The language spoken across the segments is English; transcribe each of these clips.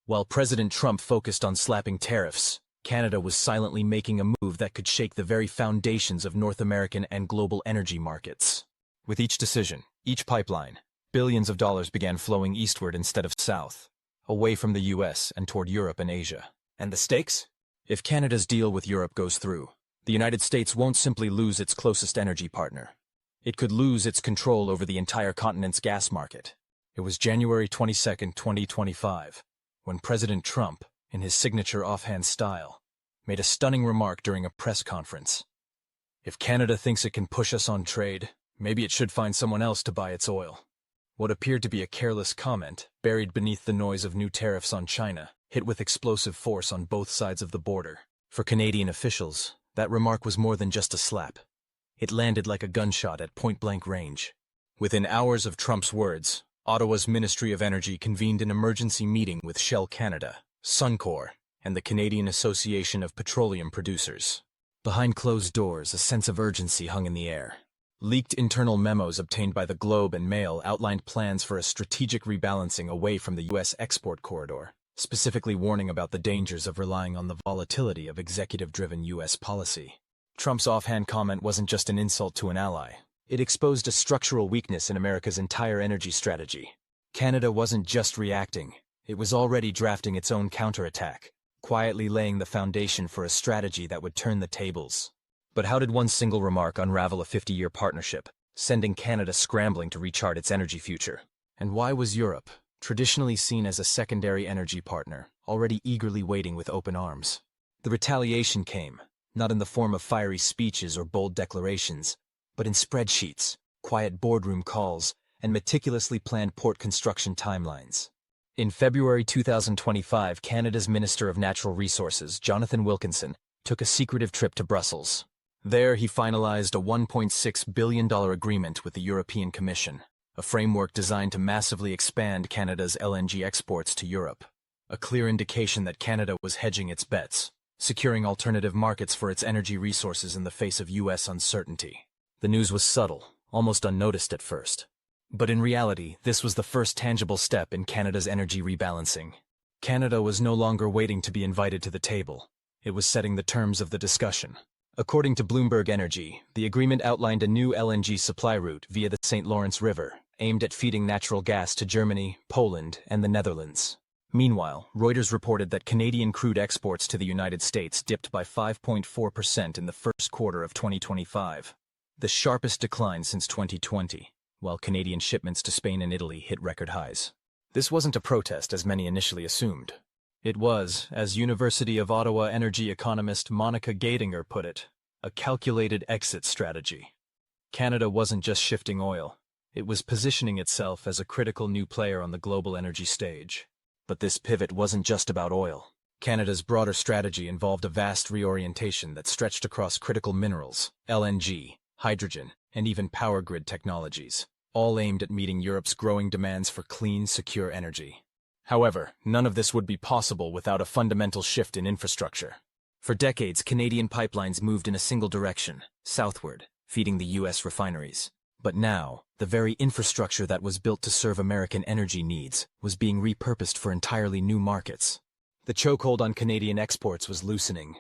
While President Trump focused on slapping tariffs, Canada was silently making a move that could shake the very foundations of North American and global energy markets. With each decision, each pipeline, billions of dollars began flowing eastward instead of south, away from the U.S. and toward Europe and Asia. And the stakes? If Canada's deal with Europe goes through, the United States won't simply lose its closest energy partner. It could lose its control over the entire continent's gas market. It was January 22, 2025, when President Trump, in his signature offhand style, made a stunning remark during a press conference. If Canada thinks it can push us on trade, maybe it should find someone else to buy its oil. What appeared to be a careless comment, buried beneath the noise of new tariffs on China, hit with explosive force on both sides of the border. For Canadian officials, that remark was more than just a slap. It landed like a gunshot at point-blank range. Within hours of Trump's words, Ottawa's Ministry of Energy convened an emergency meeting with Shell Canada, Suncor, and the Canadian Association of Petroleum Producers. Behind closed doors, a sense of urgency hung in the air. Leaked internal memos obtained by the Globe and Mail outlined plans for a strategic rebalancing away from the U.S. export corridor, specifically warning about the dangers of relying on the volatility of executive-driven U.S. policy. Trump's offhand comment wasn't just an insult to an ally. It exposed a structural weakness in America's entire energy strategy. Canada wasn't just reacting, it was already drafting its own counterattack, quietly laying the foundation for a strategy that would turn the tables. But how did one single remark unravel a 50-year partnership, sending Canada scrambling to rechart its energy future? And why was Europe, traditionally seen as a secondary energy partner, already eagerly waiting with open arms? The retaliation came, not in the form of fiery speeches or bold declarations, but in spreadsheets, quiet boardroom calls, and meticulously planned port construction timelines. In February 2025, Canada's Minister of Natural Resources, Jonathan Wilkinson, took a secretive trip to Brussels. There, he finalized a $1.6 billion agreement with the European Commission, a framework designed to massively expand Canada's LNG exports to Europe. A clear indication that Canada was hedging its bets, securing alternative markets for its energy resources in the face of U.S. uncertainty. The news was subtle, almost unnoticed at first. But in reality, this was the first tangible step in Canada's energy rebalancing. Canada was no longer waiting to be invited to the table. It was setting the terms of the discussion. According to Bloomberg Energy, the agreement outlined a new LNG supply route via the St. Lawrence River, aimed at feeding natural gas to Germany, Poland, and the Netherlands. Meanwhile, Reuters reported that Canadian crude exports to the United States dipped by 5.4% in the first quarter of 2025, the sharpest decline since 2020, while Canadian shipments to Spain and Italy hit record highs. This wasn't a protest, as many initially assumed. It was, as University of Ottawa energy economist Monica Gadinger put it, a calculated exit strategy. Canada wasn't just shifting oil. It was positioning itself as a critical new player on the global energy stage. But this pivot wasn't just about oil. Canada's broader strategy involved a vast reorientation that stretched across critical minerals, LNG, hydrogen, and even power grid technologies, all aimed at meeting Europe's growing demands for clean, secure energy. However, none of this would be possible without a fundamental shift in infrastructure. For decades, Canadian pipelines moved in a single direction, southward, feeding the U.S. refineries. But now, the very infrastructure that was built to serve American energy needs was being repurposed for entirely new markets. The chokehold on Canadian exports was loosening.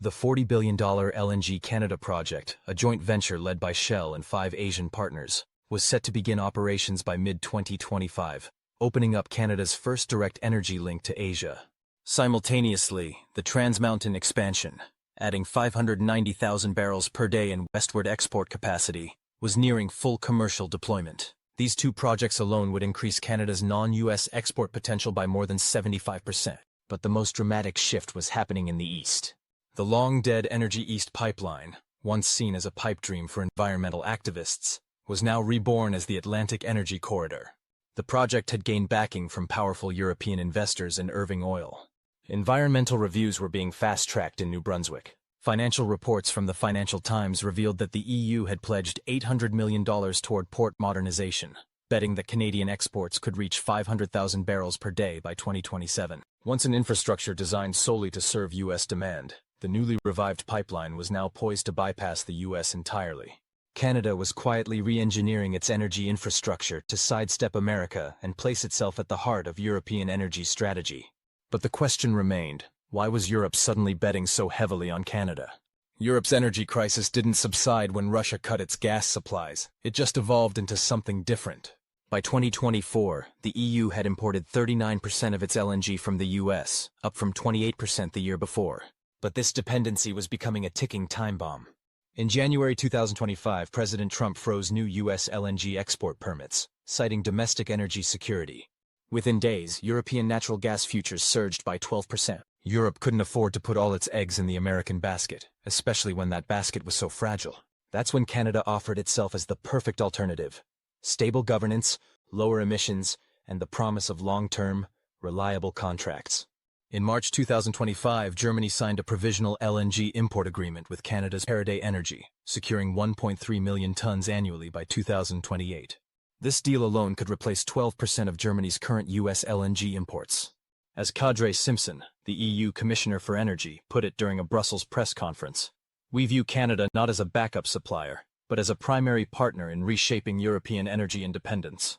The $40 billion LNG Canada project, a joint venture led by Shell and 5 Asian partners, was set to begin operations by mid-2025, opening up Canada's first direct energy link to Asia. Simultaneously, the Trans Mountain expansion, adding 590,000 barrels per day in westward export capacity, was nearing full commercial deployment. These two projects alone would increase Canada's non-U.S. export potential by more than 75%. But the most dramatic shift was happening in the east. The long-dead Energy East pipeline, once seen as a pipe dream for environmental activists, was now reborn as the Atlantic Energy Corridor. The project had gained backing from powerful European investors and Irving Oil. Environmental reviews were being fast-tracked in New Brunswick. Financial reports from the Financial Times revealed that the EU had pledged $800 million toward port modernization, betting that Canadian exports could reach 500,000 barrels per day by 2027. Once an infrastructure designed solely to serve U.S. demand, the newly revived pipeline was now poised to bypass the U.S. entirely. Canada was quietly re-engineering its energy infrastructure to sidestep America and place itself at the heart of European energy strategy. But the question remained, why was Europe suddenly betting so heavily on Canada? Europe's energy crisis didn't subside when Russia cut its gas supplies. It just evolved into something different. By 2024, the EU had imported 39% of its LNG from the US, up from 28% the year before. But this dependency was becoming a ticking time bomb. In January 2025, President Trump froze new U.S. LNG export permits, citing domestic energy security. Within days, European natural gas futures surged by 12%. Europe couldn't afford to put all its eggs in the American basket, especially when that basket was so fragile. That's when Canada offered itself as the perfect alternative. Stable governance, lower emissions, and the promise of long-term, reliable contracts. In March 2025, Germany signed a provisional LNG import agreement with Canada's Faraday Energy, securing 1.3 million tons annually by 2028. This deal alone could replace 12% of Germany's current U.S. LNG imports. As Kadri Simpson, the EU Commissioner for Energy, put it during a Brussels press conference, "We view Canada not as a backup supplier, but as a primary partner in reshaping European energy independence."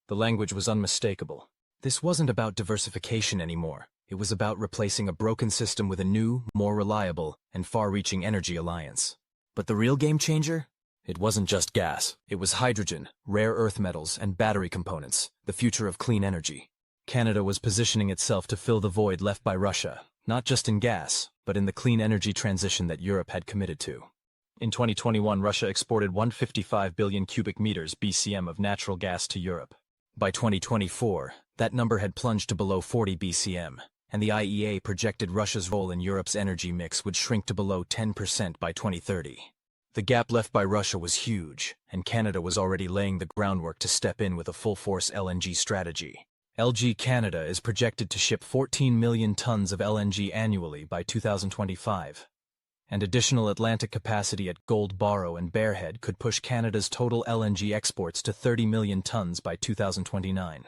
The language was unmistakable. This wasn't about diversification anymore. It was about replacing a broken system with a new, more reliable, and far-reaching energy alliance. But the real game changer? It wasn't just gas. It was hydrogen, rare earth metals, and battery components, the future of clean energy. Canada was positioning itself to fill the void left by Russia, not just in gas, but in the clean energy transition that Europe had committed to. In 2021, Russia exported 155 billion cubic meters (BCM) of natural gas to Europe. By 2024, that number had plunged to below 40 BCM, and the IEA projected Russia's role in Europe's energy mix would shrink to below 10% by 2030. The gap left by Russia was huge, and Canada was already laying the groundwork to step in with a full-force LNG strategy. LG Canada is projected to ship 14 million tons of LNG annually by 2025. And additional Atlantic capacity at Gold Barrow and Bearhead could push Canada's total LNG exports to 30 million tons by 2029.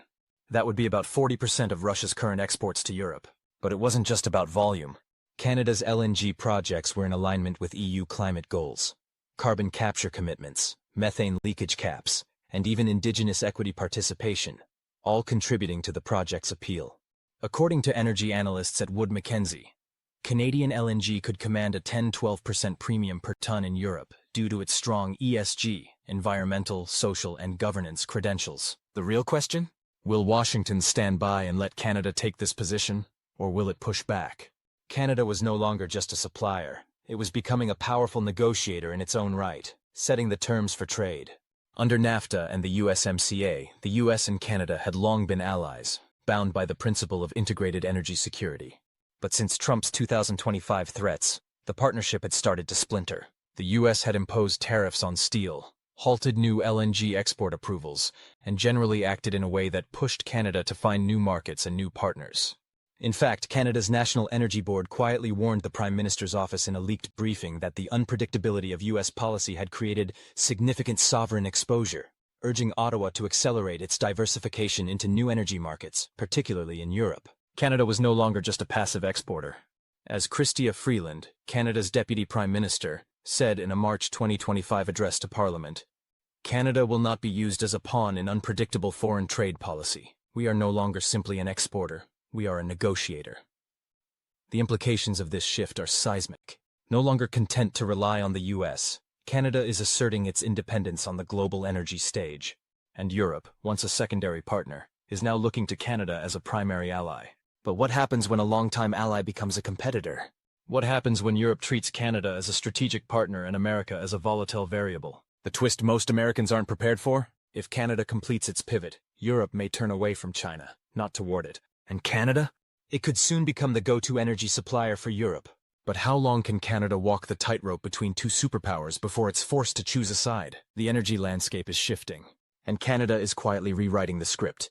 That would be about 40% of Russia's current exports to Europe. But it wasn't just about volume. Canada's LNG projects were in alignment with EU climate goals. Carbon capture commitments, methane leakage caps, and even Indigenous equity participation, all contributing to the project's appeal. According to energy analysts at Wood Mackenzie, Canadian LNG could command a 10–12% premium per ton in Europe due to its strong ESG, environmental, social, and governance credentials. The real question? Will Washington stand by and let Canada take this position, or will it push back? Canada was no longer just a supplier. It was becoming a powerful negotiator in its own right, setting the terms for trade. Under NAFTA and the USMCA, the US and Canada had long been allies, bound by the principle of integrated energy security. But since Trump's 2025 threats, the partnership had started to splinter. The US had imposed tariffs on steel, halted new LNG export approvals, and generally acted in a way that pushed Canada to find new markets and new partners. In fact, Canada's National Energy Board quietly warned the Prime Minister's office in a leaked briefing that the unpredictability of US policy had created significant sovereign exposure, urging Ottawa to accelerate its diversification into new energy markets, particularly in Europe. Canada was no longer just a passive exporter. As Chrystia Freeland, Canada's Deputy Prime Minister, said in a March 2025 address to Parliament, "Canada will not be used as a pawn in unpredictable foreign trade policy. We are no longer simply an exporter. We are a negotiator." The implications of this shift are seismic. No longer content to rely on the US, Canada is asserting its independence on the global energy stage. And Europe, once a secondary partner, is now looking to Canada as a primary ally. But what happens when a longtime ally becomes a competitor? What happens when Europe treats Canada as a strategic partner and America as a volatile variable? The twist most Americans aren't prepared for? If Canada completes its pivot, Europe may turn away from China, not toward it. And Canada? It could soon become the go-to energy supplier for Europe. But how long can Canada walk the tightrope between two superpowers before it's forced to choose a side? The energy landscape is shifting, and Canada is quietly rewriting the script.